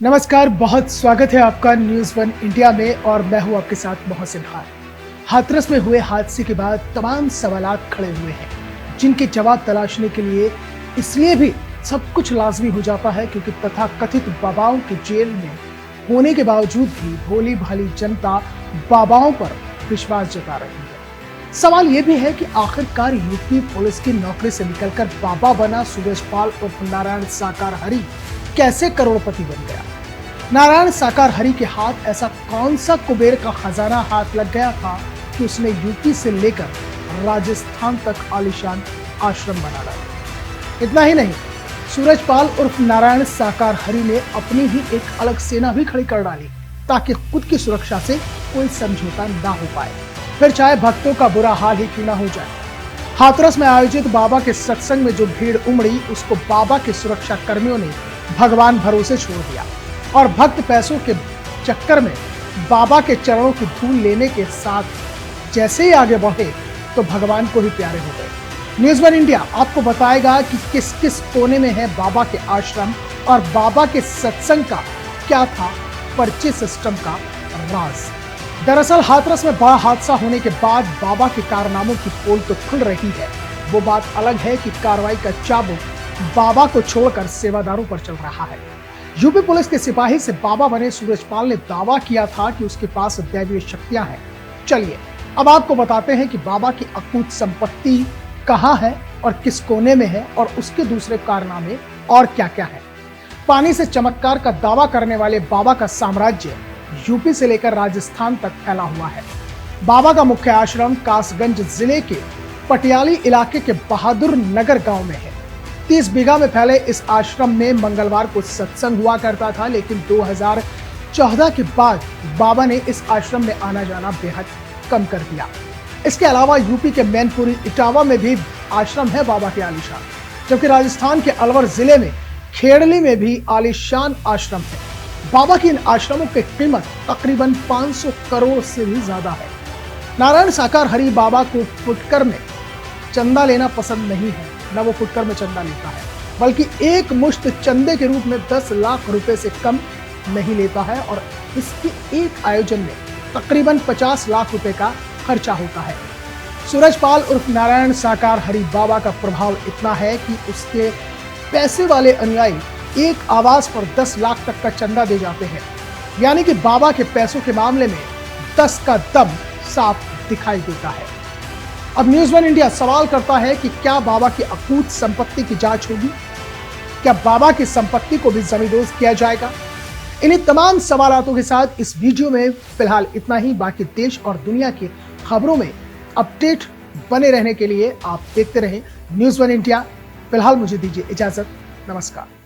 नमस्कार, बहुत स्वागत है आपका न्यूज़ वन इंडिया में और मैं हूं आपके साथ मोहसिन खान। हाथरस में हुए हादसे के बाद तमाम सवालात खड़े हुए हैं, जिनके जवाब तलाशने के लिए इसलिए भी सब कुछ लाजमी हो जाता है क्योंकि तथाकथित बाबाओं के जेल में होने के बावजूद भी भोली भाली जनता बाबाओं पर विश्वास जता रही है। सवाल यह भी है कि आखिरकार यूपी पुलिस की नौकरी से निकलकर बाबा बना सूरजपाल उर्फ नारायण साकार हरि कैसे करोड़पति बन गया। नारायण साकार हरि के हाथ ऐसा कौन सा कुबेर का खजाना हाथ लग गया था कि उसने यूपी से लेकर राजस्थान तक आलीशान आश्रम बना डाला। इतना ही नहीं, सूरजपाल उर्फ नारायण साकार हरि ने अपनी ही एक अलग सेना भी खड़ी कर डाली ताकि खुद की सुरक्षा से कोई समझौता ना हो पाए, फिर चाहे भक्तों का बुरा हाल ही क्यों ना हो जाए। हाथरस में आयोजित बाबा के सत्संग में जो भीड़ उमड़ी, उसको बाबा के सुरक्षा कर्मियों ने भगवान भरोसे छोड़ दिया और भक्त पैसों के चक्कर में बाबा के चरणों की धूल लेने के साथ जैसे ही आगे बढ़े तो भगवान को ही प्यारे हो गए। न्यूज़ वन इंडिया आपको बताएगा कि किस किस कोने में है बाबा के आश्रम और बाबा के सत्संग का क्या था पर्चे सिस्टम का राज। दरअसल हाथरस में बड़ा हादसा होने के बाद बाबा के कारनामों की पोल तो खुल रही है। वो बात अलग है कि कार्रवाई का चाबुक बाबा को छोड़कर सेवादारों पर चल रहा है। यूपी पुलिस के सिपाही से बाबा बने सूरजपाल ने दावा किया था कि उसके पास दैवीय शक्तियां हैं। चलिए अब आपको बताते हैं कि बाबा की अकूत संपत्ति कहां है और किस कोने में है और उसके दूसरे कारनामे और क्या क्या है। पानी से चमत्कार का दावा करने वाले बाबा का साम्राज्य यूपी से लेकर राजस्थान तक फैला हुआ है। बाबा का मुख्य आश्रम कासगंज जिले के पटियाली इलाके के बहादुर नगर गांव में है। 30 बीघा में फैले इस आश्रम में मंगलवार को सत्संग हुआ करता था, लेकिन 2014 के बाद बाबा ने इस आश्रम में आना जाना बेहद कम कर दिया। इसके अलावा यूपी के मैनपुरी इटावा में भी आश्रम है बाबा के आलीशान, जबकि राजस्थान के अलवर जिले में खेड़ली में भी आलीशान आश्रम है। बाबा की इन आश्रमों की कीमत तकरीबन 500 करोड़ से भी ज्यादा है। नारायण साकार हरि बाबा को फुटकर में चंदा लेना पसंद नहीं है, न वो फुटकर में चंदा लेता है, बल्कि एक मुश्त चंदे के रूप में 10 लाख रुपए से कम नहीं लेता है और इसके एक आयोजन में तकरीबन 50 लाख रुपए का खर्चा होता है। सूरजपाल उर्फ नारायण साकार हरि बाबा का प्रभाव इतना है कि उसके पैसे वाले अनुयायी एक आवाज पर 10 लाख तक का चंदा दे जाते हैं। यानी कि बाबा के पैसों के मामले में 10 का दम साफ दिखाई देता है। अब न्यूज़ वन इंडिया सवाल करता है कि क्या बाबा की अकूत संपत्ति की जांच होगी? क्या बाबा की संपत्ति को भी जमींदोज किया जाएगा? इन्हीं तमाम सवालों के साथ इस वीडियो में फिलहाल इतना ही। बाकी देश और दुनिया की खबरों में अपडेट बने रहने के लिए आप देखते रहें न्यूज़ वन इंडिया। फिलहाल मुझे दीजिए इजाजत। नमस्कार।